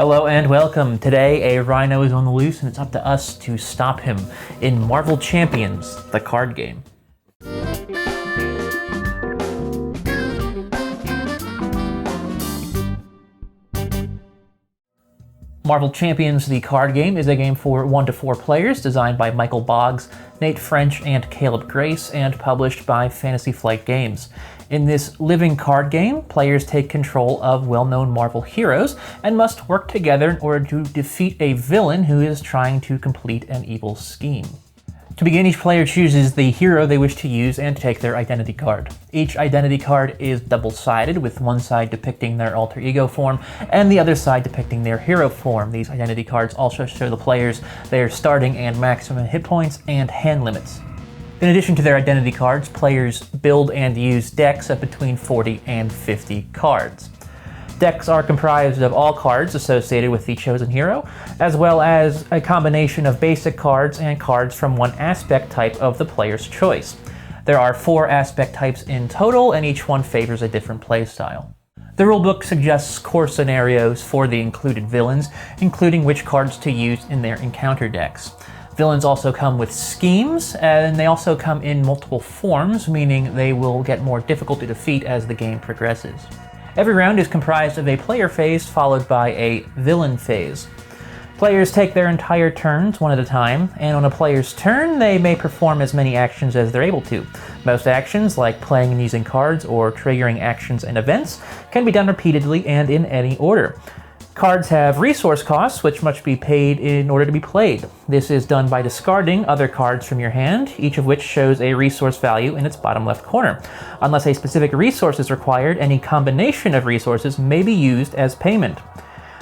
Hello and welcome. Today, a Rhino is on the loose, and it's up to us to stop him in Marvel Champions, the card game. Marvel Champions, the card game, is a game for 1 to 4 players, designed by Michael Boggs, Nate French, and Caleb Grace, and published by Fantasy Flight Games. In this living card game, players take control of well-known Marvel heroes and must work together in order to defeat a villain who is trying to complete an evil scheme. To begin, each player chooses the hero they wish to use and take their identity card. Each identity card is double-sided, with one side depicting their alter ego form and the other side depicting their hero form. These identity cards also show the players their starting and maximum hit points and hand limits. In addition to their identity cards, players build and use decks of between 40 and 50 cards. Decks are comprised of all cards associated with the chosen hero, as well as a combination of basic cards and cards from one aspect type of the player's choice. There are 4 aspect types in total, and each one favors a different playstyle. The rulebook suggests core scenarios for the included villains, including which cards to use in their encounter decks. Villains also come with schemes, and they also come in multiple forms, meaning they will get more difficult to defeat as the game progresses. Every round is comprised of a player phase followed by a villain phase. Players take their entire turns one at a time, and on a player's turn, they may perform as many actions as they're able to. Most actions, like playing and using cards or triggering actions and events, can be done repeatedly and in any order. Cards have resource costs, which must be paid in order to be played. This is done by discarding other cards from your hand, each of which shows a resource value in its bottom left corner. Unless a specific resource is required, any combination of resources may be used as payment.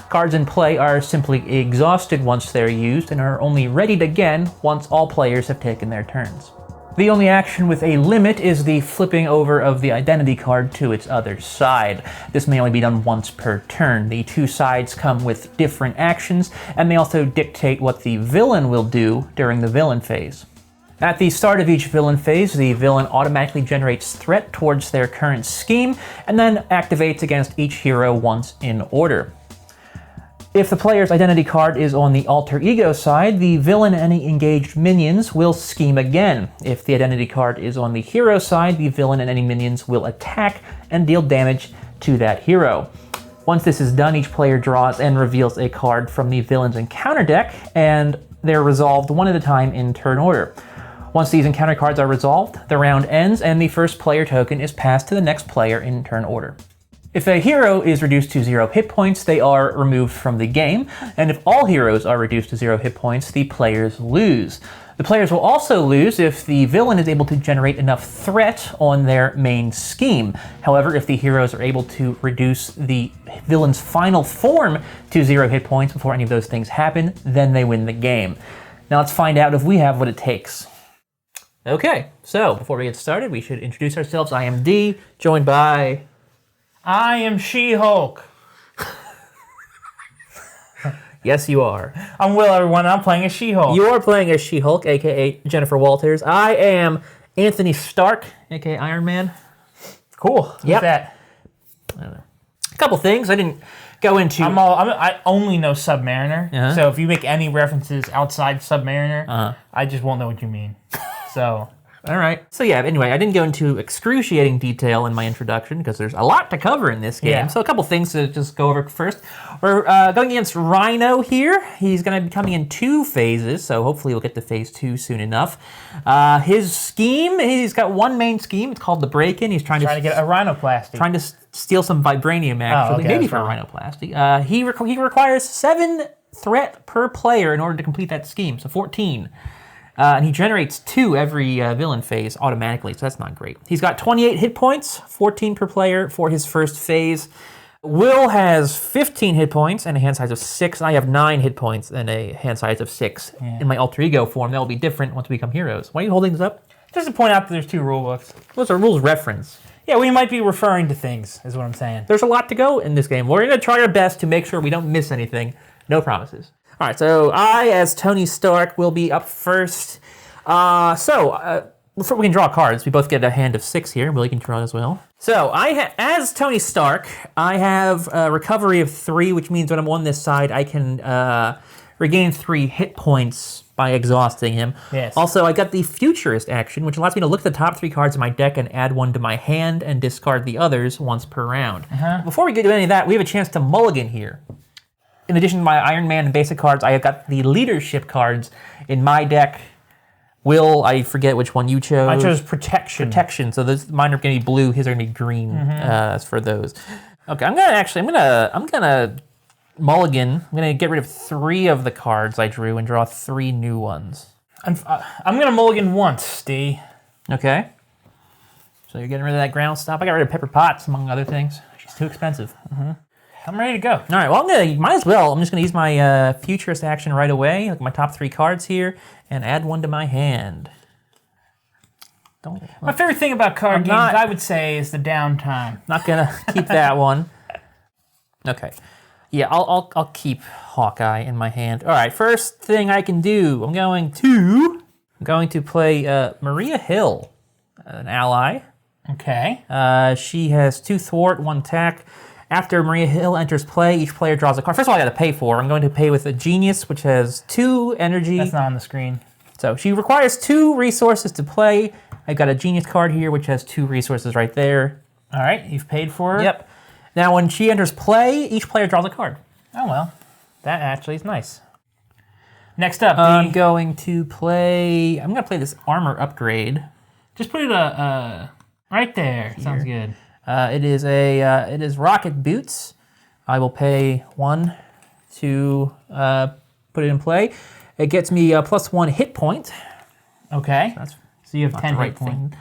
Cards in play are simply exhausted once they're used and are only readied again once all players have taken their turns. The only action with a limit is the flipping over of the identity card to its other side. This may only be done once per turn. The 2 sides come with different actions, and they also dictate what the villain will do during the villain phase. At the start of each villain phase, the villain automatically generates threat towards their current scheme, and then activates against each hero once in order. If the player's identity card is on the alter ego side, the villain and any engaged minions will scheme again. If the identity card is on the hero side, the villain and any minions will attack and deal damage to that hero. Once this is done, each player draws and reveals a card from the villain's encounter deck, and they're resolved one at a time in turn order. Once these encounter cards are resolved, the round ends and the first player token is passed to the next player in turn order. If a hero is reduced to 0 hit points, they are removed from the game, and if all heroes are reduced to 0 hit points, the players lose. The players will also lose if the villain is able to generate enough threat on their main scheme. However, if the heroes are able to reduce the villain's final form to 0 hit points before any of those things happen, then they win the game. Now let's find out if we have what it takes. Okay, so before we get started, we should introduce ourselves. I am D, joined by... I am She-Hulk. Yes, you are. I'm Will, everyone. I'm playing as She-Hulk. You are playing as She-Hulk, a.k.a. Jennifer Walters. I am Anthony Stark, a.k.a. Iron Man. Cool. Who's that? I don't know. A couple things I didn't go into. I only know Submariner, so if you make any references outside Submariner, I just won't know what you mean. So... All right. So yeah, anyway, I didn't go into excruciating detail in my introduction because there's a lot to cover in this game. Yeah. So a couple things to just go over first. We're going against Rhino here. He's going to be coming in 2 phases, so hopefully we'll get to phase 2 soon enough. His scheme, he's got one main scheme. It's called the break-in. He's trying to get a rhinoplasty. Trying to steal some vibranium, actually. Maybe for a rhinoplasty. He requires 7 threat per player in order to complete that scheme, so 14. And he generates 2 every villain phase automatically, so that's not great. He's got 28 hit points, 14 per player for his first phase. Will has 15 hit points and a hand size of 6. I have 9 hit points and a hand size of 6. Yeah. In my alter ego form, that will be different once we become heroes. Why are you holding this up? Just to point out that there's 2 rule books. Those are rules reference. Yeah, we might be referring to things, is what I'm saying. There's a lot to go in this game. We're going to try our best to make sure we don't miss anything. No promises. All right, so I, as Tony Stark, will be up first. Before we can draw cards, we both get a hand of 6 here. Will, you can draw as well. So, as Tony Stark, I have a recovery of 3, which means when I'm on this side, I can regain 3 hit points by exhausting him. Yes. Also, I got the Futurist action, which allows me to look at the top 3 cards in my deck and add 1 to my hand and discard the others once per round. Before we get to any of that, we have a chance to mulligan here. In addition to my Iron Man and basic cards, I have got the leadership cards in my deck. Will, I forget which one you chose. I chose Protection. Protection. So mine are going to be blue. His are going to be green. As for those. Okay, I'm gonna mulligan. I'm gonna get rid of 3 of the cards I drew and draw 3 new ones. I'm gonna mulligan once, D. Okay. So you're getting rid of that ground stop. I got rid of Pepper Potts, among other things. She's too expensive. I'm ready to go. All right. Well, might as well. I'm just gonna use my Futurist action right away. Like my top 3 cards here. And add 1 to my hand. My favorite thing about card games, I would say, is the downtime. Not gonna keep that one. Okay. Yeah, I'll keep Hawkeye in my hand. All right. First thing I can do, I'm going to play Maria Hill, an ally. Okay. She has 2 thwart, 1 attack. After Maria Hill enters play, each player draws a card. First of all, I got to pay for her. I'm going to pay with a Genius, which has 2 energy. That's not on the screen. So she requires 2 resources to play. I got a Genius card here, which has 2 resources right there. All right, you've paid for her. Yep. Now, when she enters play, each player draws a card. Oh, well. That actually is nice. Next up, I'm going to play this armor upgrade. Just put it right there. Here. Sounds good. It is rocket boots. I will pay 1 to put it in play. It gets me a +1 hit point. Okay. So you have 10 hit points.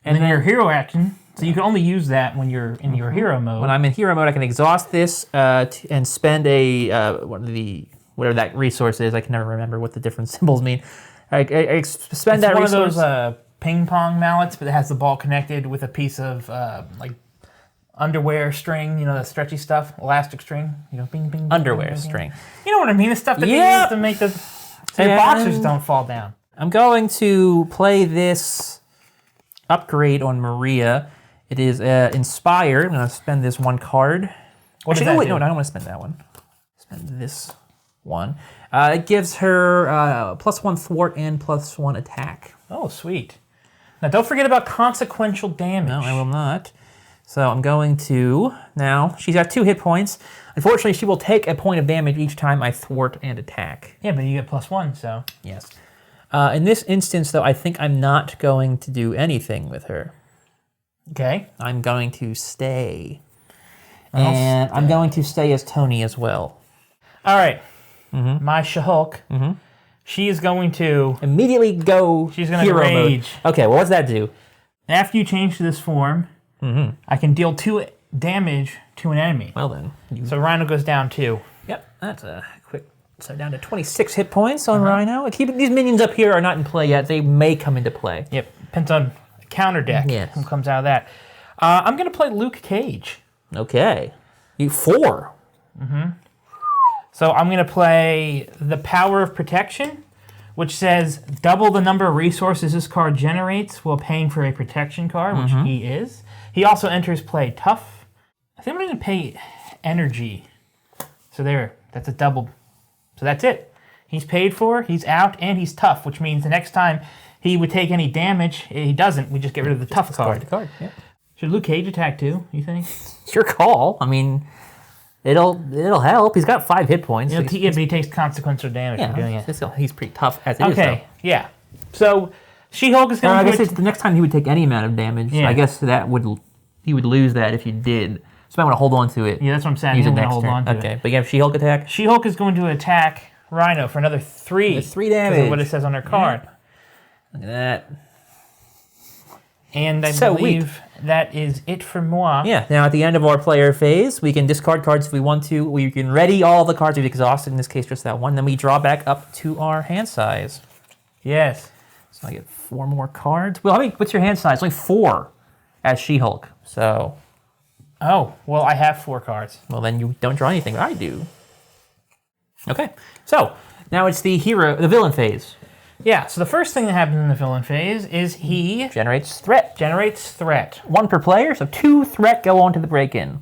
And then your hero action. So you can only use that when you're in your hero mode. When I'm in hero mode, I can exhaust this and spend whatever that resource is. I can never remember what the different symbols mean. I spend that resource. It's one of those ping pong mallets, but it has the ball connected with a piece of like underwear string, the stretchy stuff, elastic string, bing, bing, bing. Underwear bing, string. Bing. You know what I mean? The stuff that they use to make so your boxers don't fall down. I'm going to play this upgrade on Maria. It is Inspire. I'm going to spend this 1 card. No, I don't want to spend that one. Spend this one. It gives her +1 thwart and +1 attack. Oh, sweet. Now, don't forget about consequential damage. No, I will not. So I'm going to... Now, she's got 2 hit points. Unfortunately, she will take a point of damage each time I thwart and attack. Yeah, but you get +1, so... Yes. In this instance, though, I think I'm not going to do anything with her. Okay. I'm going to stay. And I'm going to stay as Tony as well. All right. My She-Hulk, she is going to... Immediately go She's going to rage. Mode. Okay, well, what's that do? After you change to this form, I can deal 2 damage to an enemy. Well then. So Rhino goes down 2. Yep, that's a quick... So down to 26 hit points on Rhino. These minions up here are not in play yet. They may come into play. Yep, depends on counter deck. Yes. Who comes out of that. I'm going to play Luke Cage. Okay. 4. So I'm going to play the Power of Protection, which says double the number of resources this card generates while paying for a protection card, which he is. He also enters play Tough. I think I'm going to pay Energy. So there, that's a double. So that's it. He's paid for, he's out, and he's tough, which means the next time he would take any damage, he doesn't. We just get rid of the tough card. Yep. Should Luke Cage attack too, you think? It's your call. I mean, it'll help. He's got 5 hit points. But he takes consequential damage for doing it. He's pretty tough as it is. Okay, yeah. So She-Hulk is going to... I guess the next time he would take any amount of damage, I guess he would lose that if you did. So I want to hold on to it. Yeah, that's what I'm saying. Use it next next hold turn. on to Okay, it. but you have She-Hulk attack? She-Hulk is going to attack Rhino for another 3. That's 3 damage. What it says on her card. Look at that. And I believe that is it for moi. Yeah, now at the end of our player phase, we can discard cards if we want to. We can ready all the cards we've exhausted, in this case just that one. Then we draw back up to our hand size. Yes. So I get 4 more cards. Well, what's your hand size? Only 4 as She-Hulk. So... Oh, well, I have 4 cards. Well, then you don't draw anything. I do. Okay, so now it's the villain phase. Yeah, so the first thing that happens in the villain phase is he Generates threat. generates threat. 1 per player, so 2 threat go on to the break-in.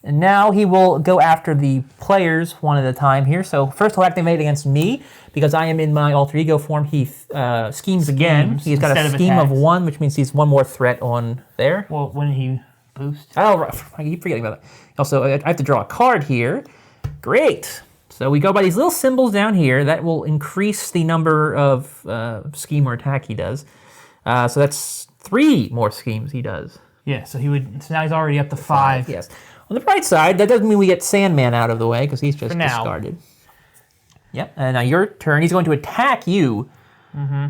And now he will go after the players one at a time here. So first he'll activate against me, because I am in my alter ego form. He schemes again. He's got a scheme of 1, which means he's 1 more threat on there. Well, when he boost? Oh, right. I keep forgetting about that. Also, I have to draw a card here. Great. So we go by these little symbols down here. That will increase the number of scheme or attack he does. So that's 3 more schemes he does. Yeah, so he would. So now he's already up to 5. Yes. On the bright side, that doesn't mean we get Sandman out of the way, because he's just discarded. Yep. And now your turn. He's going to attack you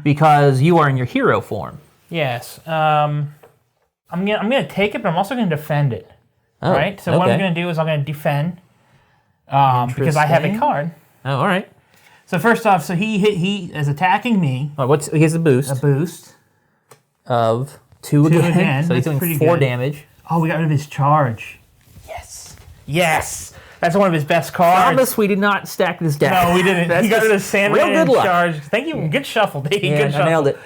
because you are in your hero form. Yes. I'm gonna take it, but I'm also gonna defend it. Oh, right. So what I'm gonna do is I'm gonna defend because I have a card. Oh, all right. So first off, so he is attacking me. Oh, he gets a boost. A boost of 2 again. So he's doing 4 damage. Oh, we got rid of his charge. Yes! That's one of his best cards. Promise we did not stack this deck. No, we didn't. He got rid of Sandman and charge. Thank you. Good shuffle, Dave. Yeah, good shuffle. I nailed it.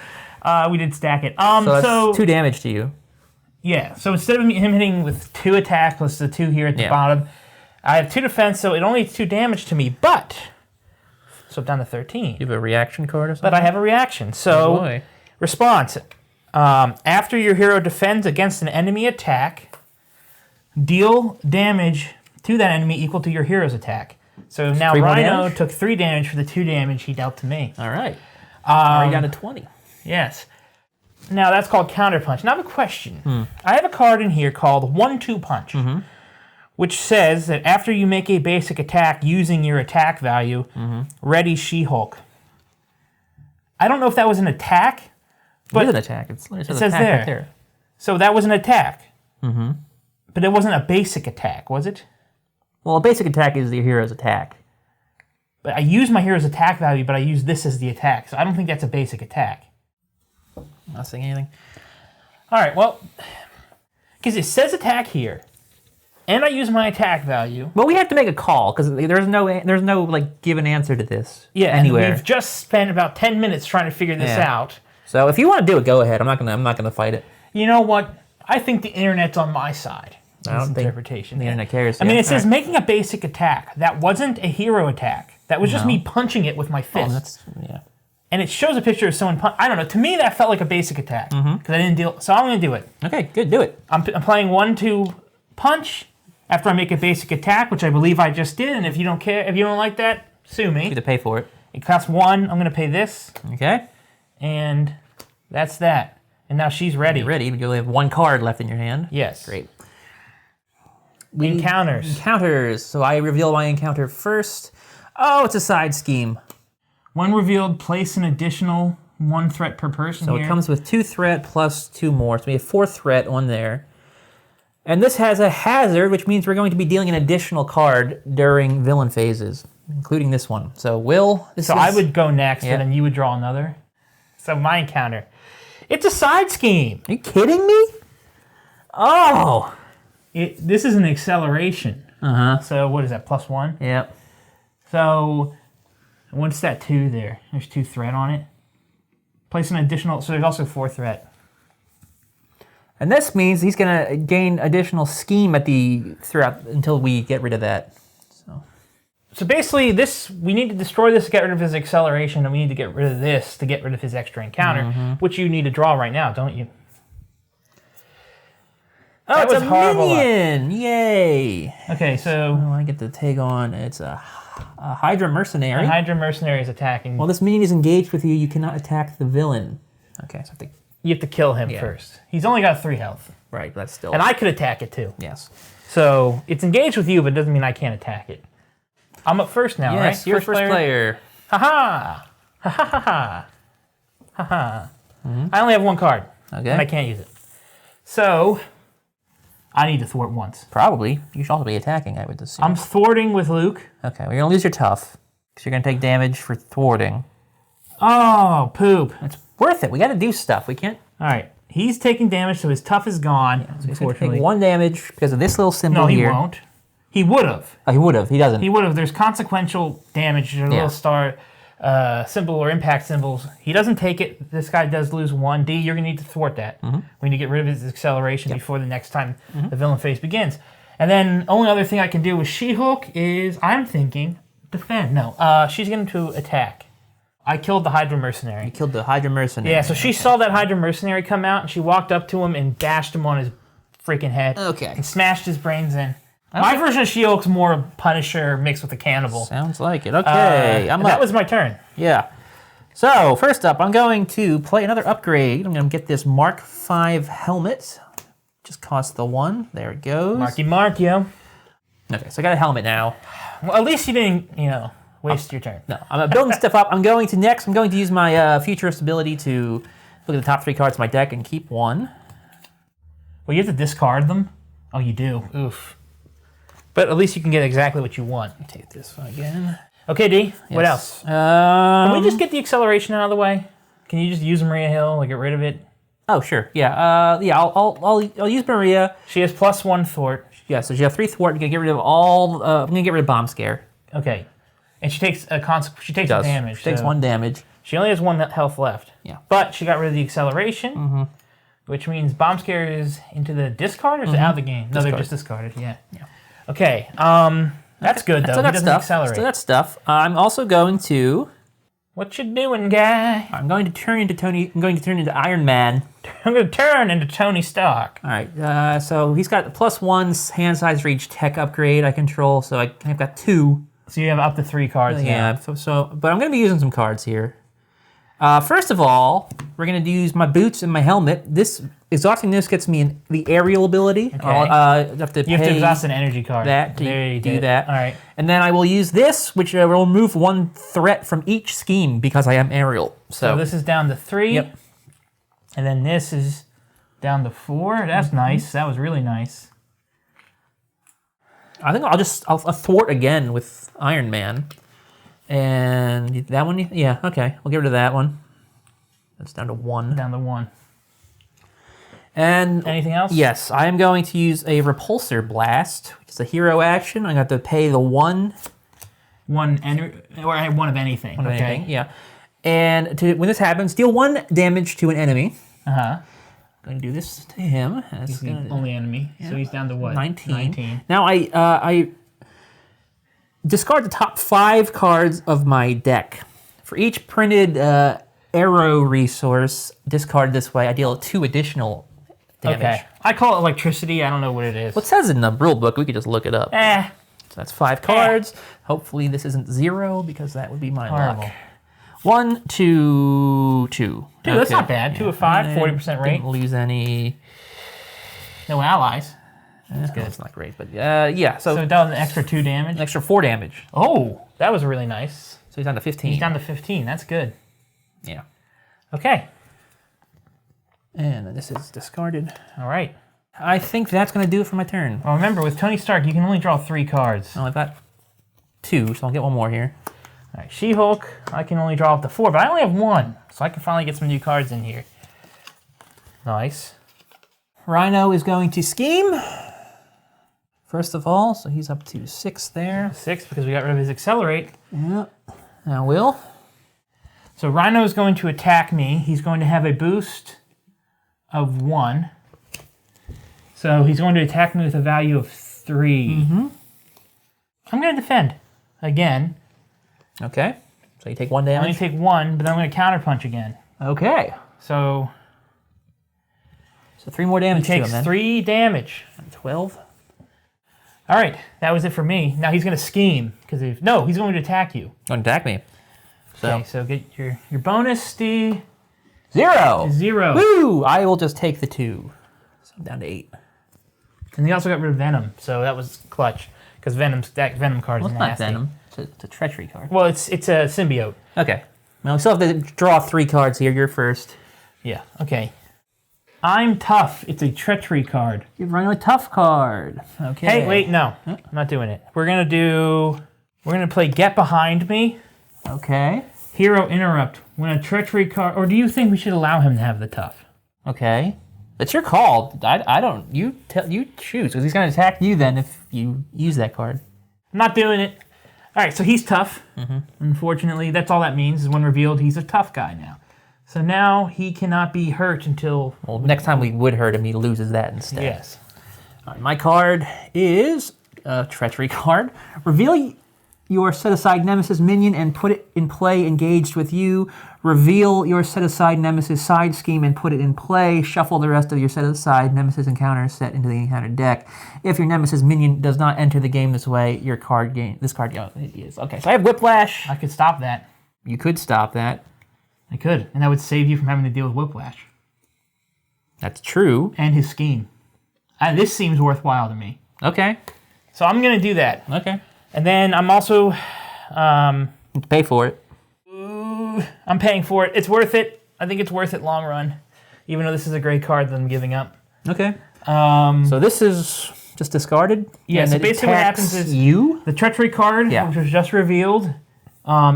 We did stack it. So that's 2 damage to you. Yeah, so instead of him hitting with 2 attack plus the 2 here at the bottom, I have 2 defense, so it only is 2 damage to me, but... So down to 13. You have a reaction card or something? But I have a reaction. So, response. After your hero defends against an enemy attack, deal damage to that enemy equal to your hero's attack. So now Rhino took 3 damage for the 2 damage he dealt to me. All right. Already down to 20. Yes. Now that's called counterpunch. Now I have a question. I have a card in here called 1-2 punch, which says that after you make a basic attack using your attack value, ready She-Hulk. I don't know if that was an attack, but it is an attack. It says there. Right there. So that was an attack. But it wasn't a basic attack, was it? Well, a basic attack is your hero's attack. But I use my hero's attack value, but I use this as the attack. So I don't think that's a basic attack. Not saying anything. All right, well, because it says attack here, and I use my attack value. Well, we have to make a call, because there's no like given answer to this. Yeah, anywhere. And we've just spent about 10 minutes trying to figure this out. So if you want to do it, go ahead. I'm not gonna fight it. You know what? I think the internet's on my side. I don't think interpretation. The internet cares. I mean, it says making a basic attack. That wasn't a hero attack. That was just me punching it with my fist. And it shows a picture of someone I don't know. To me, that felt like a basic attack because I didn't deal. So I'm going to do it. Okay, good. Do it. I'm playing 1-2 punch after I make a basic attack, which I believe I just did. And if you don't care, if you don't like that, sue me. You have to pay for it. It costs 1. I'm going to pay this. Okay. And that's that. And now she's ready. You're ready, but you only have 1 card left in your hand. Yes. Great. Encounters. So I reveal my encounter first. Oh, it's a side scheme. When revealed, place an additional 1 threat per person. So it comes with 2 threat plus 2 more. So we have 4 threat on there. And this has a hazard, which means we're going to be dealing an additional card during villain phases, including this one. So I would go next, and then you would draw another. So my encounter. It's a side scheme. Are you kidding me? Oh. This is an acceleration. So what is that, +1? Yep. So what's that 2 there? There's 2 threat on it. Place an additional, so there's also 4 threat. And this means he's going to gain additional scheme throughout until we get rid of that. So basically, we need to destroy this to get rid of his acceleration, and we need to get rid of this to get rid of his extra encounter, which you need to draw right now, don't you? Oh, that was horrible. Minion! Yay! Okay, so I get to take on. It's a Hydra mercenary. A Hydra mercenary is attacking. While this minion is engaged with you, you cannot attack the villain. Okay, so you have to kill him first. He's only got 3 health. Right, but that's still. And I could attack it too. Yes. So it's engaged with you, but it doesn't mean I can't attack it. I'm up first now, right? Yes, you're first player. Ha ha! Ha ha ha ha! Ha ha! I only have 1 card. Okay. And I can't use it. So I need to thwart once. Probably. You should also be attacking, I would assume. I'm thwarting with Luke. Okay, well, you're going to lose your tough, because you're going to take damage for thwarting. Oh, poop. It's worth it. We got to do stuff. We can't... All right. He's taking damage, so his tough is gone, so unfortunately. Take 1 damage because of this little symbol here. No, he won't. He would have. Oh, he would have. He doesn't. He would have. There's consequential damage. There's a little star. symbol or impact symbols. He doesn't take it. This guy does lose 1. D, you're going to need to thwart that. We need to get rid of his acceleration before the next time the villain phase begins. And then only other thing I can do with She-Hulk is, I'm thinking, defend. No, she's going to attack. I killed the Hydra Mercenary. You killed the Hydra Mercenary. Yeah, so she saw that Hydra Mercenary come out, and she walked up to him and bashed him on his freaking head. Okay. And smashed his brains in. My version of She-Hulk's more Punisher mixed with a cannibal. Sounds like it. Okay, I'm up. That was my turn. Yeah. So, first up, I'm going to play another upgrade. I'm going to get this Mark V helmet. Just cost the 1. There it goes. Marky Mark, yo. Okay, so I got a helmet now. Well, at least you didn't, waste your turn. No, I'm building stuff up. I'm going to use my futurist ability to look at the top 3 cards of my deck and keep 1. Well, you have to discard them? Oh, you do. Oof. But at least you can get exactly what you want. Take this one again. Okay, D, what else? Can we just get the acceleration out of the way? Can you just use Maria Hill, like get rid of it? Oh, sure. Yeah. I'll use Maria. She has +1 thwart. Yeah, so she has 3 thwart. I'm gonna get rid of all. I'm gonna get rid of bomb scare. Okay, and she takes She takes damage. She takes 1 damage. She only has 1 health left. Yeah. But she got rid of the acceleration, which means bomb scare is into the discard or is it out of the game? No, they're just discarded. Yeah. Okay. That's good though. So He that's doesn't stuff. accelerate. So that's stuff. I'm also going to. What you doing, guy? I'm going to turn into Iron Man. I'm going to turn into Tony Stark. All right. So he's got +1 hand size for each tech upgrade I control. So I've got 2. So you have up to 3 cards. Yeah. But I'm going to be using some cards here. First of all, we're going to use my boots and my helmet. Exhausting this gets me the aerial ability. Okay. You have to exhaust an energy card. That There you do that. All right. And then I will use this, which will remove 1 threat from each scheme because I am aerial. So this is down to 3. Yep. And then this is down to 4. That's nice. That was really nice. I think I'll thwart again with Iron Man. And that one, yeah, okay. We'll get rid of that one. That's down to 1. Down to 1. And anything else? Yes, I am going to use a Repulsor Blast, which is a hero action. I'm going to have to pay the 1. Or 1 of anything. One of anything, yeah. And when this happens, deal 1 damage to an enemy. I'm going to do this to him. He's the only enemy. Yeah. So he's down to what? 19. Now I discard the top 5 cards of my deck. For each printed arrow resource discard this way, I deal 2 additional damage. Okay. I call it electricity. I don't know what it is. Well, it says in the rule book. We could just look it up. So that's 5 cards. Hopefully this isn't 0 because that would be my luck. 1, 2, 2. Dude, that's not bad. 2 of 5, 40% rate. Didn't lose any. No allies. That's good. That's not great, but yeah. So it does an extra 2 damage? An extra 4 damage. Oh, that was really nice. So he's down to 15. He's down to 15. That's good. Yeah. Okay. And then this is discarded. All right. I think that's going to do it for my turn. Well, remember, with Tony Stark, you can only draw 3 cards. Oh, I've got 2, so I'll get 1 more here. All right, She-Hulk, I can only draw up to 4, but I only have 1, so I can finally get some new cards in here. Nice. Rhino is going to scheme. First of all, so he's up to 6 there. 6 because we got rid of his accelerate. Yep. Now Will. So Rhino is going to attack me. He's going to have a boost of 1. So he's going to attack me with a value of 3. I'm going to defend again. Okay. So you take 1 I'm damage. going to take 1, but I'm going to counterpunch again. Okay. So 3 more damage he takes to him then. 3 damage. 12. All right, that was it for me. Now he's going to scheme because he's going to attack you. Don't attack me. Okay, so get your bonus, D. 0. 0. Woo! I will just take the 2. So I'm down to 8. And he also got rid of Venom, so that was clutch because that Venom card is Well, it's nasty. not Venom. It's a treachery card. Well, it's a symbiote. Okay. Well, we still have to draw 3 cards here. You're first. Yeah. Okay. I'm tough. It's a treachery card. You're running a tough card. Okay. Hey, wait, no. I'm not doing it. We're gonna play Get Behind Me. Okay. Hero Interrupt. When a treachery card, or do you think we should allow him to have the tough? Okay. It's your call. I don't. You choose because he's gonna attack you then if you use that card. I'm not doing it. All right, so he's tough. Unfortunately, that's all that means is when revealed, he's a tough guy now. So now he cannot be hurt until... Well, next time we would hurt him, he loses that instead. Yes. All right, my card is a treachery card. Reveal your set-aside Nemesis minion and put it in play engaged with you. Reveal your set-aside Nemesis side scheme and put it in play. Shuffle the rest of your set-aside Nemesis encounters set into the encounter deck. If your Nemesis minion does not enter the game this way, this card game is. Okay, so I have Whiplash. I could stop that. You could stop that. I could, and that would save you from having to deal with Whiplash. That's true. And his scheme. This seems worthwhile to me. Okay. So I'm going to do that. Okay. And then I'm also... Pay for it. I'm paying for it. It's worth it. I think it's worth it long run. Even though this is a great card that I'm giving up. Okay. So this is just discarded? Yeah, and so basically what happens is... the treachery card, which was just revealed,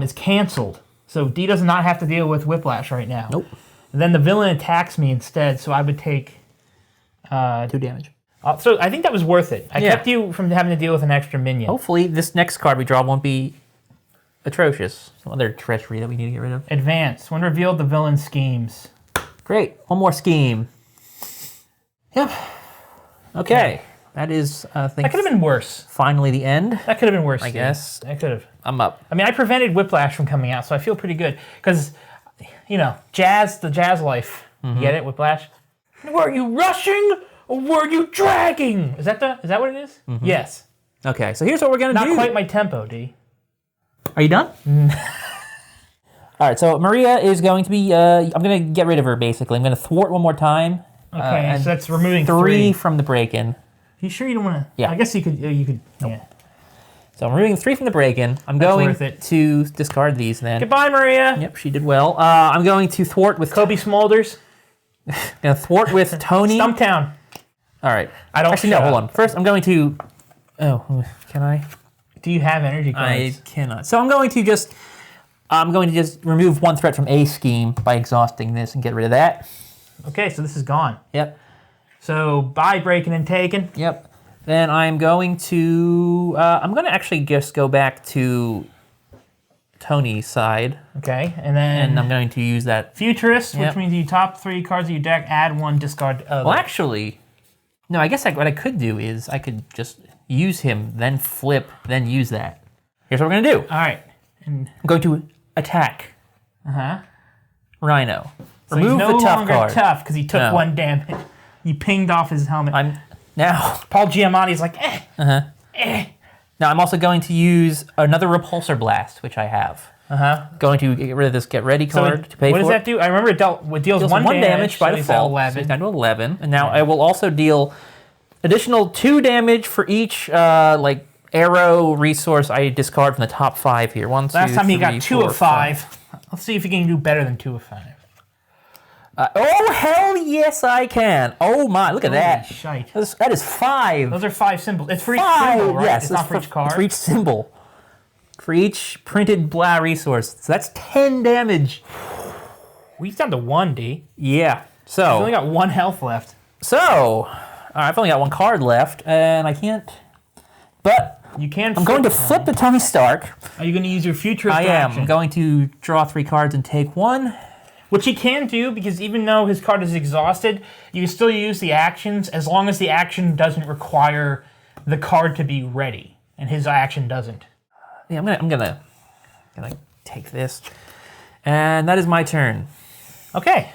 is canceled. So D does not have to deal with Whiplash right now. Nope. And then the villain attacks me instead, so I would take... 2 damage. So I think that was worth it. I kept you from having to deal with an extra minion. Hopefully this next card we draw won't be atrocious. Some other treachery that we need to get rid of. Advance. When revealed, the villain schemes. Great. One more scheme. Yep. Okay. That is, I think... That could have been worse. Finally the end. That could have been worse, I guess. That could have. I'm up. I mean, I prevented Whiplash from coming out, so I feel pretty good. Because, you know, the jazz life. You get it, Whiplash? Were you rushing or were you dragging? Is that what it is? Yes. Okay, so here's what we're going to do. Not quite my tempo, D. Are you done? All right, so Maria is going to be... I'm going to get rid of her, basically. I'm going to thwart one more time. Okay, so that's removing 3 from the break-in. You sure you don't want to... Yeah. I guess you could... Nope. Yeah. So I'm removing 3 from the break-in. I'm going to discard these then. Goodbye, Maria. Yep, she did well. I'm going to thwart with... Kobe Smulders. Gonna thwart with Tony. Stumptown. All right. I don't... Actually, no, hold on. First, I'm going to... Oh, can I? Do you have energy cards? I cannot. So I'm going to just remove 1 threat from a scheme by exhausting this and get rid of that. Okay, so this is gone. Yep. So by breaking and taking. Yep. Then I'm going to actually just go back to Tony's side. Okay, and then... And I'm going to use that... Futurist, which means you top 3 cards of your deck, add 1, discard other. Well, actually... No, I guess what I could do is I could just use him, then flip, then use that. Here's what we're going to do. All right. And I'm going to attack Rhino. So Remove he's no the tough longer card. tough because he took 1 damage. You pinged off his helmet. Now... Paul Giamatti's like, Now I'm also going to use another Repulsor Blast, which I have. Going to get rid of this Get Ready card to pay for it. What does that do? I remember it deals 1 damage by so default. 11. So he's down to 11. And now I will also deal additional 2 damage for each arrow resource I discard from the top 5 here. 1, 2, Last time he 3, got 2 4, of 5. Let's see if he can do better than 2 of 5. Oh, hell yes, I can. Oh, my. Look at that. Shite. That is 5. Those are 5 symbols. It's for each 5, symbol, right? yes. It's not for each card. For each symbol. For each printed blah resource. So that's 10 damage. We're down to 1, D. Yeah. So. He's only got 1 health left. So. I've only got 1 card left, and I can't. But. You can. I'm going to flip the Tony Stark. Are you going to use your futurist action? I am. Action? I'm going to draw 3 cards and take 1. Which he can do, because even though his card is exhausted, you can still use the actions as long as the action doesn't require the card to be ready, and his action doesn't. Yeah, I'm gonna take this, and that is my turn. Okay.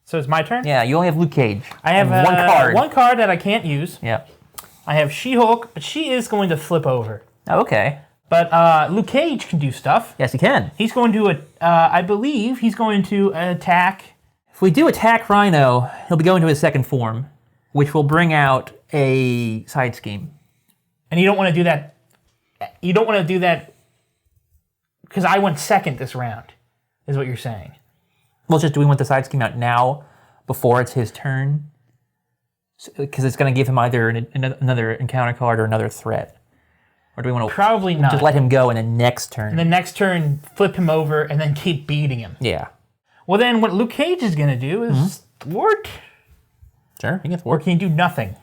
So it's my turn? Yeah, you only have Luke Cage. I have 1 card. 1 card that I can't use. Yeah. I have She-Hulk, but she is going to flip over. Oh, okay. But Luke Cage can do stuff. Yes, he can. He's going to, I believe, he's going to attack. If we do attack Rhino, he'll be going to his 2nd form, which will bring out a side scheme. And you don't want to do that. You don't want to do that because I went 2nd this round, is what you're saying. Well, do we want the side scheme out now before it's his turn? Because it's going to give him either another encounter card or another threat. Or do we want to probably not just let him go in the next turn? And the next turn, flip him over and then keep beating him. Yeah. Well, then what Luke Cage is going to do is thwart. Sure, he can Or thwart. can he do nothing?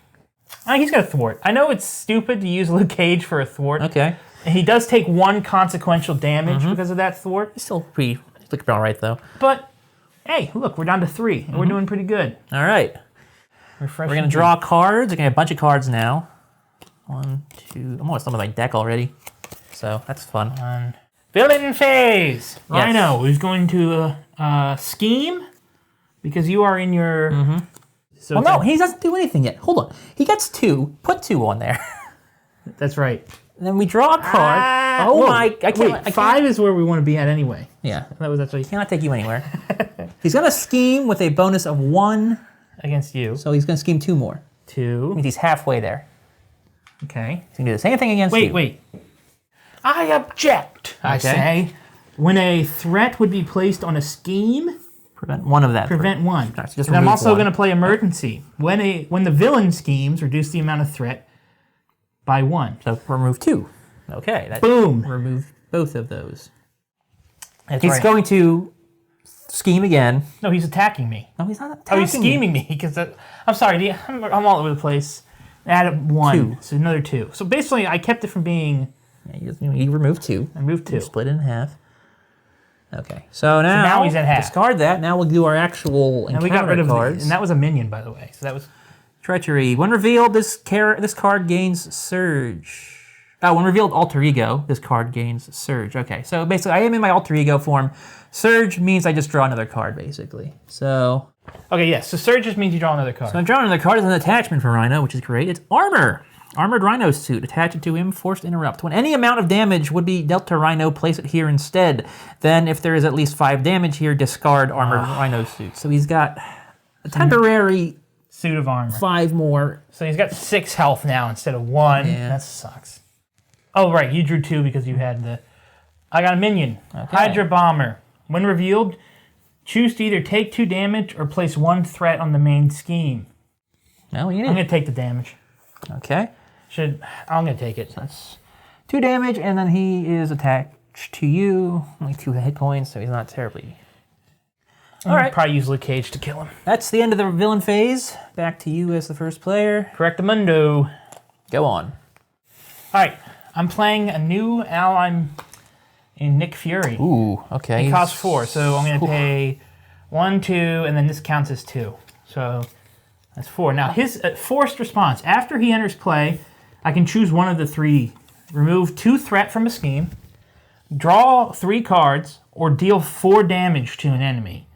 He's going to thwart. I know it's stupid to use Luke Cage for a thwart. Okay. He does take 1 consequential damage because of that thwart. It's still pretty looking all right, though. But, hey, look, we're down to 3, and we're doing pretty good. All right. Refreshing. We're going to draw cards. We're going to have a bunch of cards now. 1, 2... I'm almost done with my deck already. So, that's fun. Villain phase! Yes. Rhino is going to scheme, because you are in your... So Well, no, he doesn't do anything yet. Hold on. He gets 2. Put 2 on there. That's right. And then we draw a card. Whoa. I can't. Wait, I can't. 5 is where we want to be at anyway. Yeah. That was actually... Cannot take you anywhere. He's going to scheme with a bonus of 1. Against you. So he's going to scheme 2 more. 2. Means he's halfway there. Okay. He's going to do the same thing against you. Wait. I object, I say. When a threat would be placed on a scheme, Prevent 1 of that. prevent 1. Right, so just And I'm remove also 1. going to play emergency. When the villain schemes, reduce the amount of threat by 1. So remove 2. Okay. That Boom. remove both of those. That's He's right. going to scheme again. No, he's attacking me. No, he's not attacking Oh, he's scheming me because I'm sorry. I'm all over the place. Add 1. 2. So another 2. So basically, I kept it from being. Yeah, you remove 2. I moved 2. Split it in half. Okay. So now he's at half. discard that. Now we'll do our actual And encounter we got rid of cards. and that was a minion, by the way. So that was. Treachery. When revealed, this card gains Surge. Oh, when revealed alter ego, this card gains Surge. Okay, so basically I am in my alter ego form. Surge means I just draw another card, basically. So Okay, yes. So Surge just means you draw another card. I'm drawing another card as an attachment for Rhino, which is great. It's Armor. Armored Rhino suit. Attach it to him, forced interrupt. When any amount of damage would be dealt to Rhino, place it here instead. Then, if there is at least 5 damage here, discard Armored Rhino suit. So he's got a temporary Suit of armor. 5 more. So he's got 6 health now instead of 1. Yeah. That sucks. Oh, right. You drew 2 because you had the... I got a minion. Okay. Hydra Bomber. When revealed, choose to either take 2 damage or place 1 threat on the main scheme. No, you I'm need going to take the damage. Okay. I'm going to take it. That's 2 damage, and then he is attached to you. Only 2 hit points, so he's not terribly... All right. Probably use Luke Cage to kill him. That's the end of the villain phase. Back to you as the first player. Correctamundo. Go on. All right. I'm playing a new ally in Nick Fury. Ooh, okay. He costs 4, so I'm going to pay 1, 2, and then this counts as 2. So that's 4. Now, his forced response. After he enters play, I can choose one of the 3. Remove 2 threat from a scheme, draw 3 cards, or deal 4 damage to an enemy.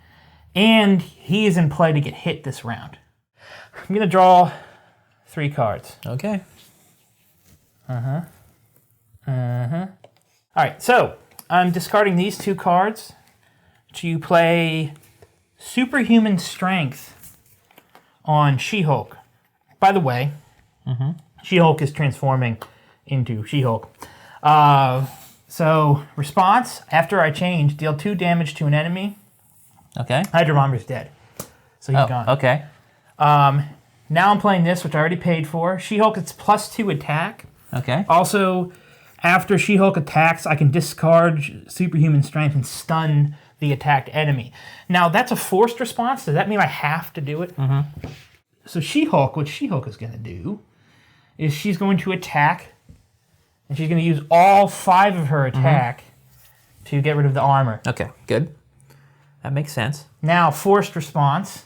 And he is in play to get hit this round. I'm going to draw 3 cards. Okay. All right, so I'm discarding these 2 cards to play Superhuman Strength on She-Hulk. By the way, She-Hulk is transforming into She-Hulk. So, response, after I change, deal 2 damage to an enemy. Okay. Hydra Bomber's dead. So he's gone. Okay. Now I'm playing this, which I already paid for. She-Hulk, it's +2 attack. Okay. Also, after She-Hulk attacks, I can discard Superhuman Strength and stun the attacked enemy. Now, that's a forced response. Does that mean I have to do it? So She-Hulk, what She-Hulk is going to do is she's going to attack, and she's going to use all 5 of her attack to get rid of the armor. Okay, good. That makes sense. Now, forced response.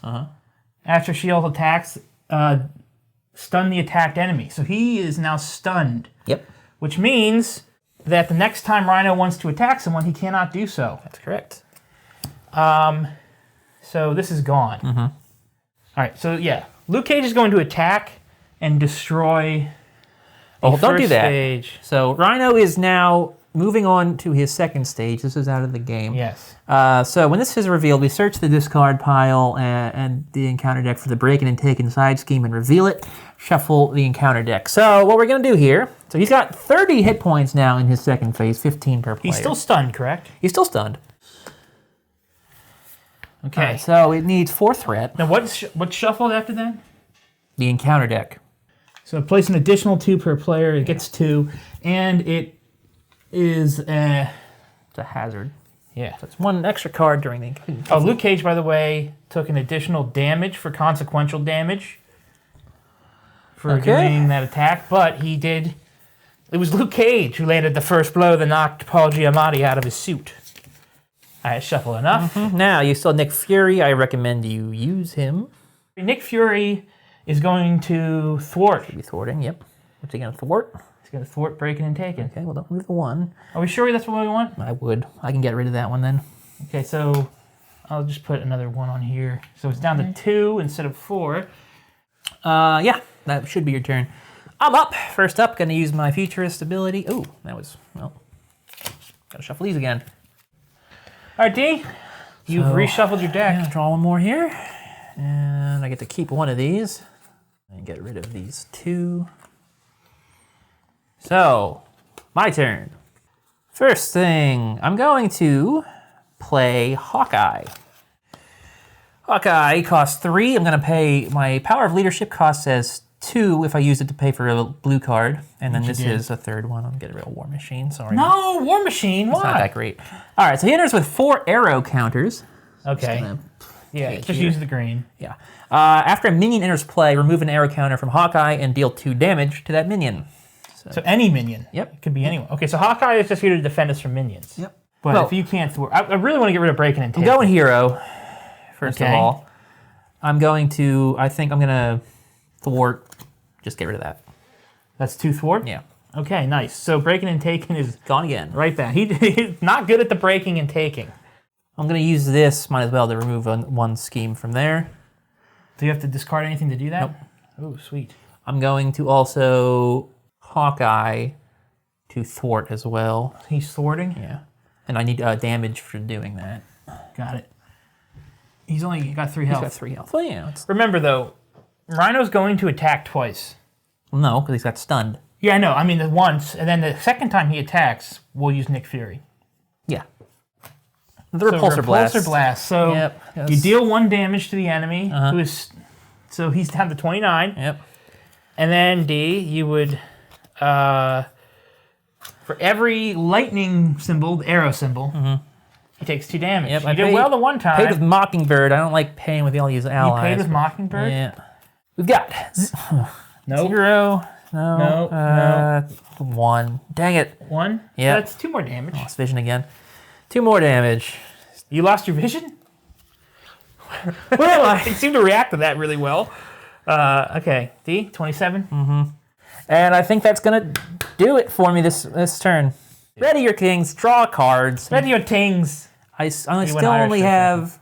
After She-Hulk attacks, stun the attacked enemy. So he is now stunned. Yep. Which means that the next time Rhino wants to attack someone, he cannot do so. That's correct. So this is gone. All right, so yeah. Luke Cage is going to attack and destroy the Oh, don't do first that. stage. So Rhino is now moving on to his second stage. This is out of the game. Yes. So when this is revealed, we search the discard pile and the encounter deck for the break and take inside scheme and reveal it. Shuffle the encounter deck. So what we're going to do here, so he's got 30 hit points now in his second phase, 15 per player. He's still stunned, correct? He's still stunned. Okay. All right, so it needs 4 threat. Now what's shuffled after that? The encounter deck. So place an additional 2 per player. It gets 2, and it is It's a hazard. yeah. So it's 1 extra card during the... Oh, Luke Cage, by the way, took an additional damage for consequential damage for Okay. doing that attack, but he did It was Luke Cage who landed the first blow that knocked Paul Giamatti out of his suit. All right, shuffle enough. Now, you still Nick Fury. I recommend you use him. Nick Fury is going to thwart. Should be thwarting, yep. What's he going to thwart? He's going to thwart breaking and taking. Okay, well, don't move the 1. Are we sure that's what we want? I would. I can get rid of that one then. Okay, so I'll just put another 1 on here. So it's down to 2 instead of 4. Yeah, that should be your turn. I'm up. First up, going to use my futurist ability. Ooh, that was, well, got to shuffle these again. All right, D, you've reshuffled your deck. Yeah, draw one more here. And I get to keep one of these. And get rid of these 2. So, my turn. First thing, I'm going to play Hawkeye. Hawkeye costs 3. I'm going to pay, my Power of Leadership cost says 2 if I use it to pay for a blue card. And then this is a third one. I'm getting rid of War Machine, sorry. No, War Machine, why? It's not that great. All right, so he enters with 4 arrow counters. Okay. Yeah, just use the green. Yeah. After a minion enters play, remove an arrow counter from Hawkeye and deal 2 damage to that minion. So any minion? Yep. It could be anyone. Okay, so Hawkeye is just here to defend us from minions. Yep. But Well, if you can't thwart... I really want to get rid of breaking and I'm taking. going hero, first of Okay. all. I'm going to, I think I'm going to thwart, just get rid of that. That's 2 thwart? Yeah. Okay, nice. So breaking and taking is Gone again. right back. He's not good at the breaking and taking. I'm going to use this, might as well, to remove one scheme from there. Do you have to discard anything to do that? Nope. Oh, sweet. I'm going to also Hawkeye to thwart as well. He's thwarting? Yeah. And I need damage for doing that. Got it. He's only got 3 He's health. got 3 health. Well, yeah. Remember, though, Rhino's going to attack twice. No, because he's got stunned. Yeah, I know. I mean, once, and then the second time he attacks, we'll use Nick Fury. Yeah. The repulsor blast. Repulsor blast. So Yep, you deal 1 damage to the enemy, who is, so he's down to 29. Yep. And then D, you would, for every lightning symbol, the arrow symbol, he takes 2 damage. Yep, You did well the one time. Paid with Mockingbird. I don't like paying with all these allies. You paid with Mockingbird? Yeah. We've got Nope. 0. No. No. 1. Dang it. 1? Yeah. That's 2 more damage. Lost vision again. 2 more damage. You lost your vision? Well, I seem to react to that really well. Okay, D, 27. And I think that's going to do it for me this turn. Ready your kings. Draw cards. Ready your tings. I still Irish only for a have...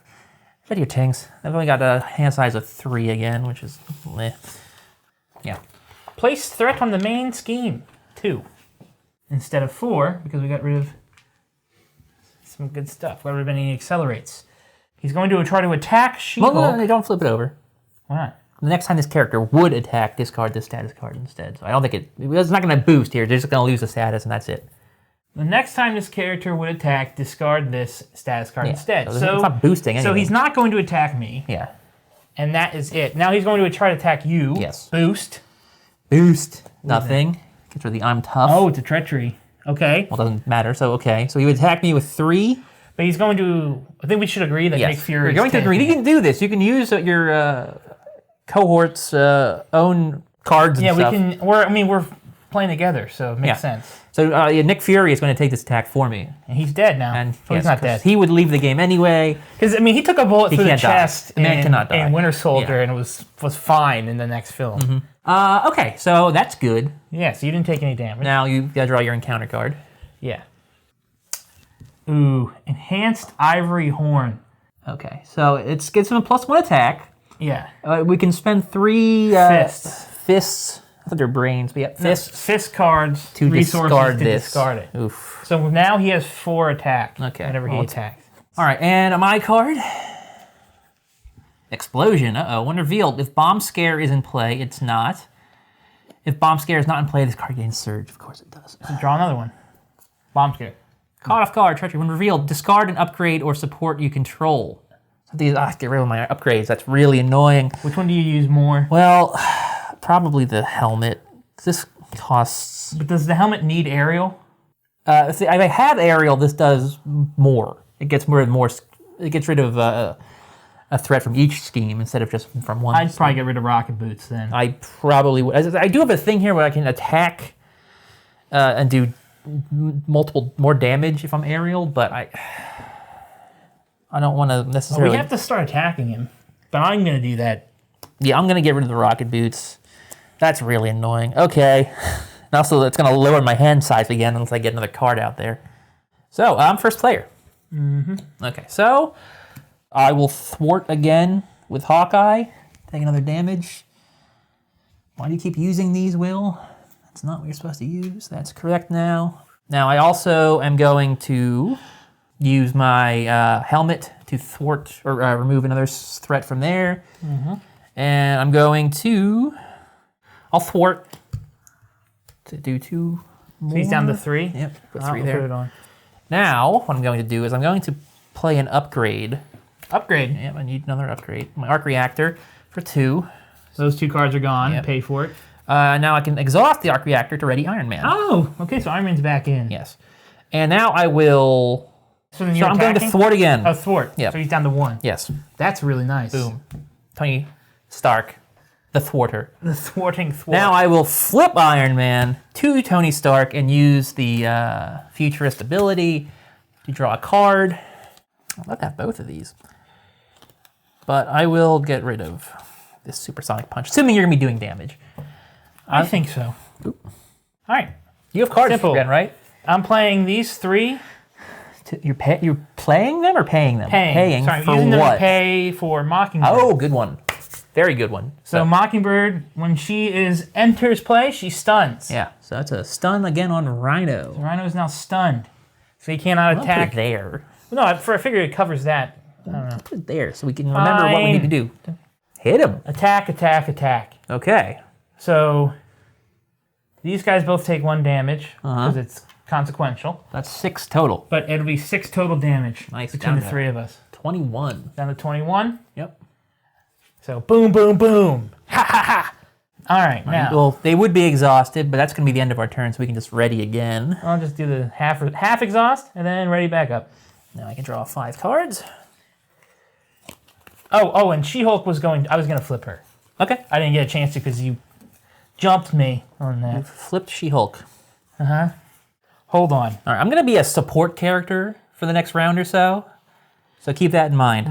Ready your tings. I've only got a hand size of 3 again, which is... meh. Yeah. Place threat on the main scheme. 2. Instead of 4, because we got rid of some good stuff. Got rid of any accelerates. He's going to try to attack She-Hulk. No, don't flip it over. Why not? The next time this character would attack, discard this status card instead. So I don't think it's not going to boost here. They're just going to lose the status, and that's it. The next time this character would attack, discard this status card instead. So it's not boosting anything. So he's not going to attack me. Yeah. And that is it. Now he's going to try to attack you. Yes. Boost. Boost. Nothing. Gets rid of the I'm tough. Oh, it's a treachery. Okay. Well, it doesn't matter. So, okay. So he would attack me with 3. But he's going to... I think we should agree that Nick Fury You're going to agree. You can do this. You can use your cohort's own cards and stuff. Yeah, we can... We're playing together, so it makes sense. So Nick Fury is going to take this attack for me. And he's dead now. And he's not dead. He would leave the game anyway. Because, he took a bullet through the can't die. chest The man cannot die. in Winter Soldier, and it was fine in the next film. Okay, so that's good. Yeah, so you didn't take any damage. Now you got to draw your encounter card. Yeah. Ooh, Enhanced Ivory Horn. Okay, so it gives him a +1 attack. Yeah. We can spend 3 fists. I thought they're brains, but yeah, fists. Fist cards, To resources discard to this. discard it. Oof. So now he has 4 attack whenever he well, attacks. All right, and my card. Explosion. Uh-oh. When revealed, if Bomb Scare is in play, it's not. If Bomb Scare is not in play, this card gains Surge. Of course it does. So draw another one. Bomb Scare. Caught off guard, treachery. When revealed, discard an upgrade or support you control. So these, get rid of my upgrades. That's really annoying. Which one do you use more? Well, probably the helmet. This costs... But does the helmet need aerial? See, if I have aerial, this does more. It gets more. It gets rid of a threat from each scheme instead of just from one. I'd probably get rid of rocket boots then. I probably would. I do have a thing here where I can attack and do multiple more damage if I'm aerial, but I don't want to necessarily... we have to start attacking him, but I'm going to do that. Yeah, I'm going to get rid of the rocket boots. That's really annoying. Okay. And also, it's going to lower my hand size again unless I get another card out there. So, I'm first player. Okay, so I will thwart again with Hawkeye. Take another damage. Why do you keep using these, Will? That's not what you're supposed to use. That's correct now. Now, I also am going to use my helmet to thwart or remove another threat from there. And I'm going to... I'll thwart to do 2 more. So he's down to 3? Yep, put 3 I'll there. Put it on. Now, what I'm going to do is I'm going to play an upgrade. Upgrade? Yep, I need another upgrade. My arc reactor for 2. So those 2 cards are gone. Yep. Pay for it. Now I can exhaust the arc reactor to ready Iron Man. Oh, okay, so Iron Man's back in. Yes. And now I will... So then you're I'm going to attacking? thwart again. Oh, thwart. Yep. So he's down to 1. Yes. That's really nice. Boom. Tony Stark, the thwarter. The thwarting thwart. Now I will flip Iron Man to Tony Stark and use the futurist ability to draw a card. I'd love to have both of these. But I will get rid of this supersonic punch, assuming you're going to be doing damage. I think so. Oop. All right. You have cards Simple. again, right? I'm playing these 3. You're playing them or paying them? Paying. Sorry, for I'm using them what? to pay for Mockingbird. Oh, good one. Very good one. So Mockingbird, when she enters play, she stuns. Yeah, so that's a stun again on Rhino. Rhino is now stunned. So he cannot I'll attack. put it there. No, I figure it covers that. I don't know. Put it there so we can remember what we need to do. Hit him. Attack, attack, attack. Okay. So these guys both take 1 damage because it's consequential. That's 6 total. But it'll be 6 total damage Nice. between the Down to 3 of us. 21. Down to 21. Yep. So boom, boom, boom. Ha, ha, ha. All right, now. Well, they would be exhausted, but that's going to be the end of our turn, so we can just ready again. I'll just do the half exhaust and then ready back up. Now I can draw 5 cards. Oh, and She-Hulk I was going to flip her. Okay. I didn't get a chance to because you jumped me on that. Flipped She-Hulk. Hold on. All right, I'm going to be a support character for the next round or so, so keep that in mind.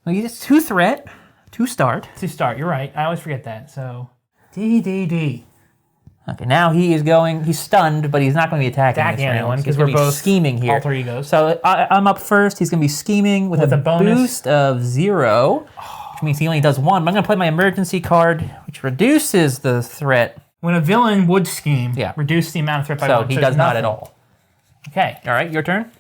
Well, you just 2 threat, 2 start. To start, you're right. I always forget that. So, D. Okay, now he's stunned, but he's not going to be attacking anyone because we're both scheming here. Alter egos. So I'm up first. He's going to be scheming with a bonus boost of 0, which means he only does 1. But I'm going to play my emergency card, which reduces the threat. When a villain would scheme, Yeah. reduce the amount of threat by So 1. he So does it's not nothing. at all. Okay. All right, your turn.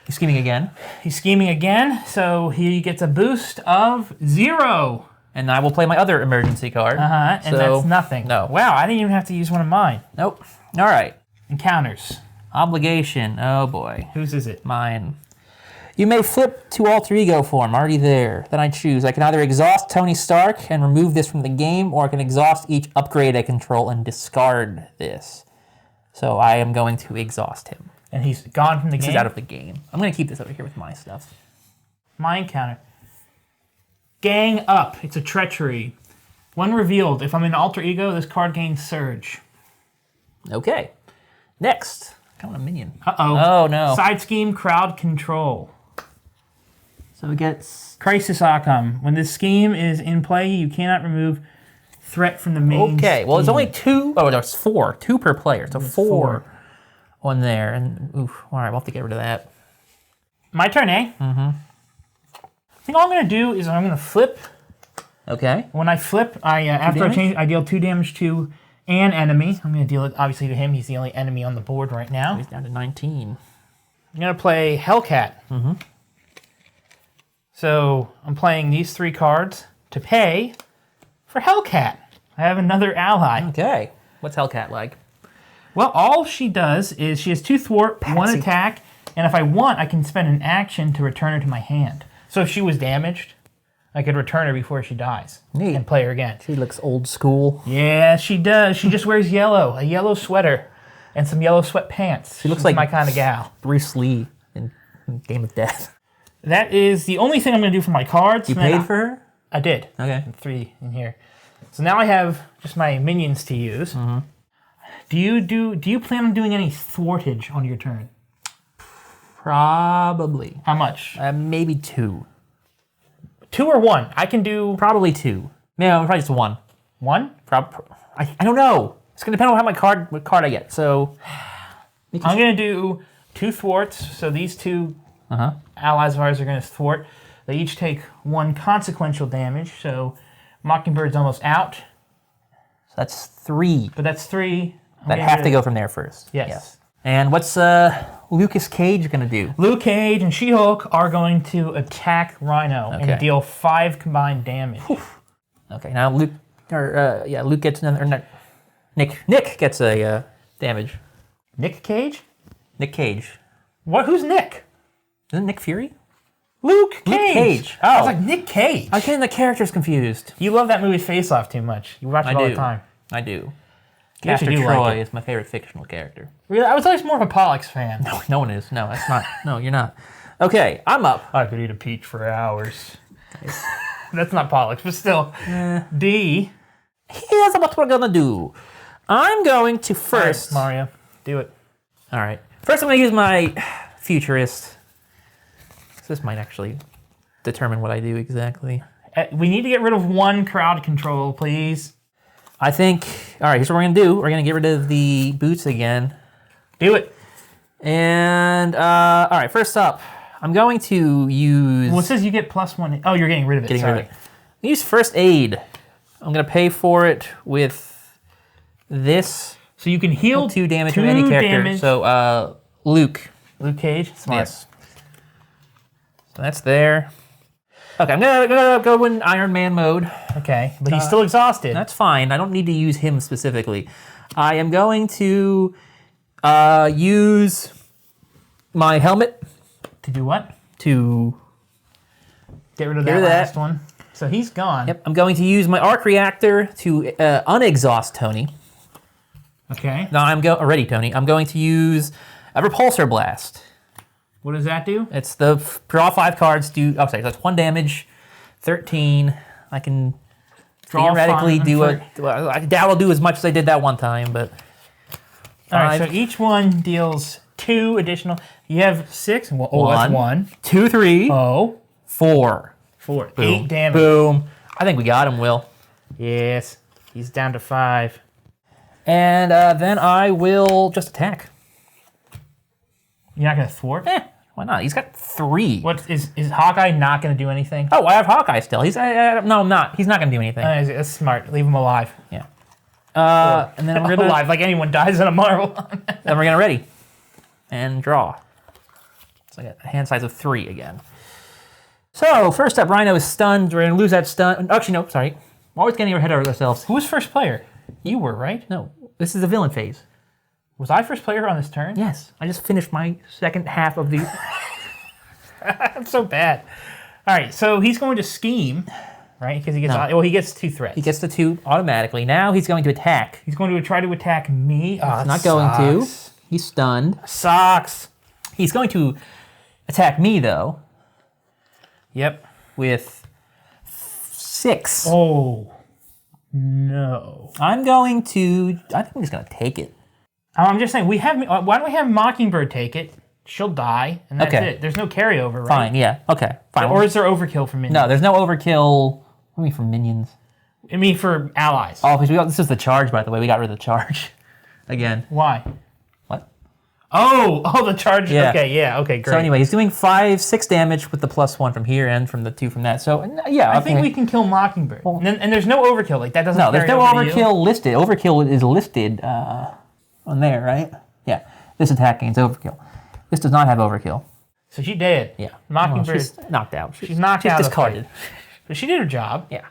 He's scheming again. He's scheming again, so he gets a boost of 0. And I will play my other emergency card. And that's nothing. No. Wow, I didn't even have to use one of mine. Nope. All right. Encounters. Obligation. Oh, boy. Whose is it? Mine. You may flip to alter ego form. Already there. Then I choose. I can either exhaust Tony Stark and remove this from the game, or I can exhaust each upgrade I control and discard this. So I am going to exhaust him. And he's gone from the game? This is out of the game. I'm going to keep this over here with my stuff. My encounter. Gang up. It's a treachery. When revealed, if I'm in alter ego, this card gains surge. Okay. Next. I want a minion. Uh-oh. Oh, no. Side scheme, crowd control. So it gets... Crisis outcome. When this scheme is in play, you cannot remove threat from the main Okay. Well, it's scheme. only 2. Oh, there's 4. 2 per player. So 4 on there. And, oof. All right, we'll have to get rid of that. My turn, eh? I think all I'm going to do is I'm going to flip. Okay. When I flip, after I change, I deal 2 damage to an enemy. I'm going to deal it, obviously, to him. He's the only enemy on the board right now. He's down to 19. I'm going to play Hellcat. So I'm playing these 3 cards to pay for Hellcat. I have another ally. Okay. What's Hellcat like? Well, all she does is she has 2 thwart, 1 attack, and if I want, I can spend an action to return her to my hand. So if she was damaged, I could return her before she dies. Neat. And play her again. She looks old school. Yeah, she does. She just wears yellow, a yellow sweater, and some yellow sweatpants. She looks She's like my kind of gal. Bruce Lee in Game of Death. That is the only thing I'm going to do for my cards. You paid for her? I did. Okay. 3 in here. So now I have just my minions to use. Do you plan on doing any thwartage on your turn? Probably. How much? Maybe 2. 2 or 1? I can do Probably 2. No, probably just 1. 1? I don't know. It's gonna depend on what card I get. So I'm gonna do 2 thwarts. So these 2 allies of ours are gonna thwart. They each take 1 consequential damage. So Mockingbird's almost out. So that's 3. But that's 3. That have to go from there first. Yes. And what's Lucas Cage gonna do? Luke Cage and She-Hulk are going to attack Rhino and deal 5 combined damage. Whew. Okay, now Luke gets another. Or not, Nick gets a damage. Nick Cage? Nick Cage. What? Who's Nick? Isn't Nick Fury? Luke Cage. Luke Cage. Oh. I was like, Nick Cage. I'm getting the characters confused. You love that movie Face Off too much. You watch it all the time. I do. You actually Castor do like Troy it. is my favorite fictional character. Really? I was always more of a Pollux fan. No one is. No, that's not. No, you're not. Okay, I'm up. I could eat a peach for hours. That's not Pollux, but still. D. Here's what we're gonna do. I'm going to first. All right, Mario, do it. All right. First, I'm gonna use my futurist. This might actually determine what I do exactly. We need to get rid of 1 crowd control, please. I think. All right. Here's what we're gonna do. We're gonna get rid of the boots again. Do it. And all right. First up, I'm going to use. Well, it says you get +1. Oh, you're getting rid of it. Getting rid of it. Use first aid. I'm gonna pay for it with this. So you can heal 2 damage from any character. Damage. So Luke. Luke Cage. Smart. Yes. So that's there. Okay, I'm gonna go in Iron Man mode. Okay, but he's still exhausted. That's fine. I don't need to use him specifically. I am going to use my helmet To do what? to. Get rid of Get that rid of that. last one. So he's gone. Yep. I'm going to use my arc reactor to unexhaust Tony. Okay. No, ready, Tony. I'm going to use a repulsor blast. What does that do? It's the draw 5 cards. Sorry, that's 1 damage, 13. I can Draw theoretically 5 do and I doubt I'll do as much as I did that one time, but. All right, so each one deals 2 additional. You have 6. Well, that's 1. 2, 3, Oh. 4. 4. Boom. 8 damage. Boom. I think we got him, Will. Yes. He's down to 5. And then I will just attack. You're not going to thwart? Why not? He's got 3. What is Hawkeye not going to do anything? Oh, I have Hawkeye still. No, I'm not. He's not going to do anything. That's smart. Leave him alive. Yeah. And then we're Alive, like anyone dies in a Marvel. Then we're gonna ready and draw. So I got a hand size of 3 again. So first up, Rhino is stunned. We're gonna lose that stun. Actually, no, sorry. We're always getting ahead of ourselves. Who was first player? You were, right? No, this is the villain phase. Was I first player on this turn? Yes, I just finished my second half of the. That's so bad. All right, so he's going to scheme, right? Because he gets he gets 2 threats. He gets the 2 automatically. Now he's going to attack. He's going to try to attack me. Oh, He's not going to. He's stunned. Sucks. He's going to attack me though. Yep. With 6. Oh no. I think I'm just gonna take it. I'm just saying, why don't we have Mockingbird take it? She'll die, and that's Okay. it. There's no carryover, right? Fine, yeah, okay, fine. Or is there overkill for minions? No, there's no overkill. What do you mean for minions? I mean for allies. Oh, because this is the charge, by the way. We got rid of the charge. Again. Why? What? Oh, the charge. Yeah. Okay, great. So anyway, he's doing 6 damage with the +1 from here and from the 2 from that. So, yeah, I think we can kill Mockingbird. And there's no overkill. Like, that doesn't No, there's carry no over to you. overkill listed. Overkill is listed on there, right? Yeah. This attacking is overkill. This does not have overkill. So she did. Yeah. Mockingbird. Well, she's knocked out. She's knocked out. She's discarded. But she did her job. Yeah.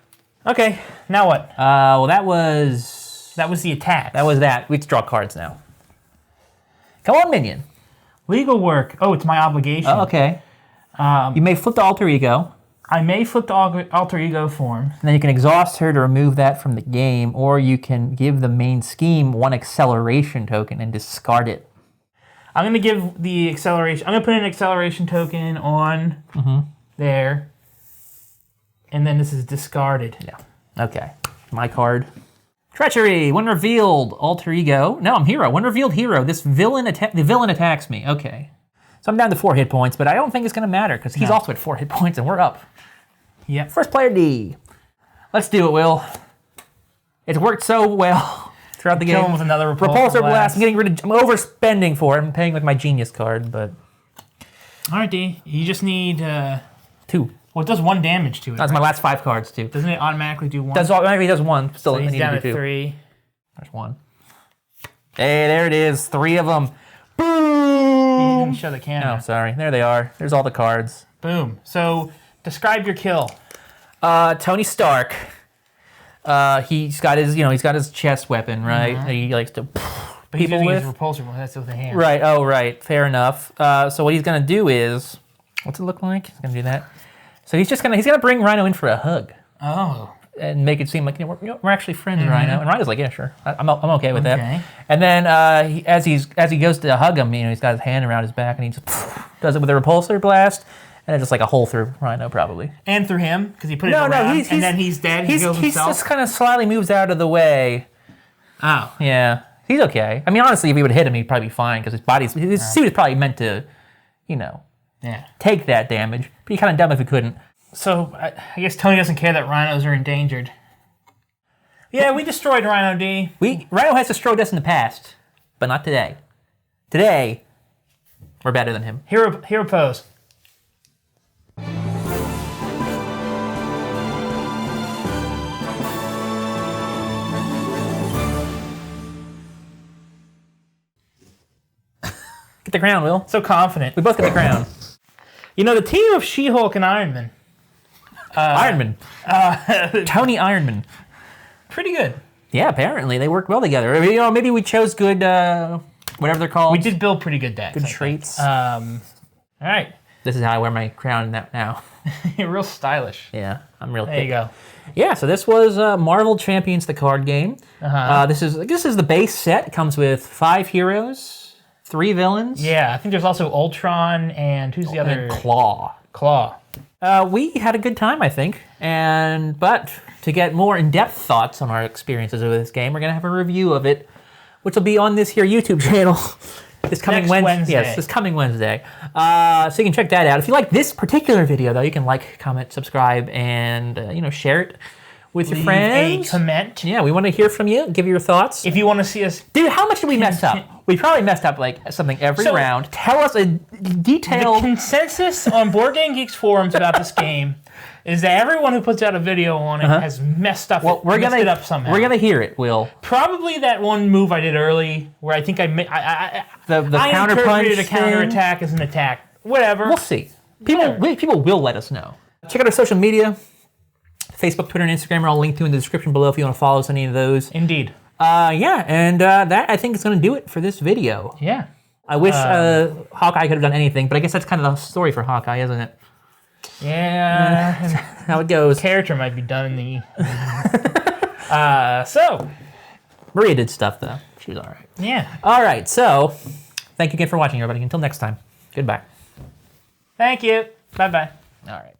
Okay, now what? Well, that was the attack. that. We have to draw cards now. Come on, minion. Legal work. Oh, it's my obligation. Oh, okay. You may flip the alter ego. I may flip the alter ego form. And then you can exhaust her to remove that from the game, or you can give the main scheme 1 acceleration token and discard it. I'm going to give the acceleration. I'm going to put an acceleration token on there. And then this is discarded. Yeah. Okay. My card. Treachery. When revealed, alter ego. No, I'm hero. When revealed, hero. The villain attacks me. Okay. So I'm down to 4 hit points, but I don't think it's going to matter because he's also at 4 hit points and we're up. Yep. First player D. Let's do it, Will. It's worked so well throughout the game. Kill him with another Repulsor Blast. I'm overspending for it. I'm paying with my genius card, but... All right, D. You just need... 2. Well, it does 1 damage to it. That's my last 5 cards, too. Doesn't it automatically do 1? Maybe it does 1. Still, so he's I need down to at do 2. 3. There's 1. Hey, there it is. 3 of them. You Boom! didn't show the camera. Oh, sorry. There they are. There's all the cards. Boom. So, describe your kill. Tony Stark. He's got his chest weapon, right? That he likes to But he's people using with. his repulsor, well, that's with the hand. Right. Oh, right. Fair enough. So what he's gonna do is, what's it look like? He's gonna do that. So he's gonna bring Rhino in for a hug. Oh. And make it seem like we're actually friends, Rhino. And Rhino's like, yeah, sure, I'm okay with that. Okay. And then as he goes to hug him, he's got his hand around his back and he just does it with a repulsor blast, and it's just like a hole through Rhino probably. And through him because he put it around. And then he's dead. He kills himself. He just kind of slightly moves out of the way. Oh. Yeah, he's okay. I mean, honestly, if he would hit him, he'd probably be fine because his suit is probably meant to, take that damage. But he'd kind of dumb if he couldn't. So, I guess Tony doesn't care that rhinos are endangered. Yeah, we destroyed Rhino D. Rhino has destroyed us in the past, but not today. Today, we're better than him. Hero pose. Get the crown, Will. So confident. We both get the crown. You know, the team of She-Hulk and Iron Man. Ironman. Tony Ironman. Pretty good. Yeah, apparently. They work well together. Maybe we chose good, whatever they're called. We did build pretty good decks. Good traits. All right. This is how I wear my crown now. You're real stylish. Yeah, I'm real There you go. Yeah, so this was Marvel Champions, the card game. This is the base set. It comes with 5 heroes, 3 villains. Yeah, I think there's also Ultron and who's the other? And Claw. We had a good time, I think. But to get more in-depth thoughts on our experiences with this game, we're going to have a review of it, which will be on this here YouTube channel this coming Wednesday. Yes, this coming Wednesday. So you can check that out. If you like this particular video, though, you can like, comment, subscribe, and share it with your friends. Leave a comment. Yeah, we want to hear from you. Give your thoughts. If you want to see us... Dude, how much did we mess up? We probably messed up like something every round. Tell us a detailed... The consensus on Board Game Geeks forums about this game is that everyone who puts out a video on it has messed up. Messed it up somehow. We're gonna hear it, Will. Probably that one move I did early, where I think I interpreted a counterattack as an attack. Whatever. We'll see. People will let us know. Check out our social media. Facebook, Twitter, and Instagram are all linked to in the description below if you want to follow us on any of those. Indeed. That I think is going to do it for this video. Yeah. I wish Hawkeye could have done anything, but I guess that's kind of the story for Hawkeye, isn't it? Yeah. How it goes. Character might be done in the... So. Maria did stuff, though. She was all right. Yeah. All right, so thank you again for watching, everybody. Until next time, goodbye. Thank you. Bye-bye. All right.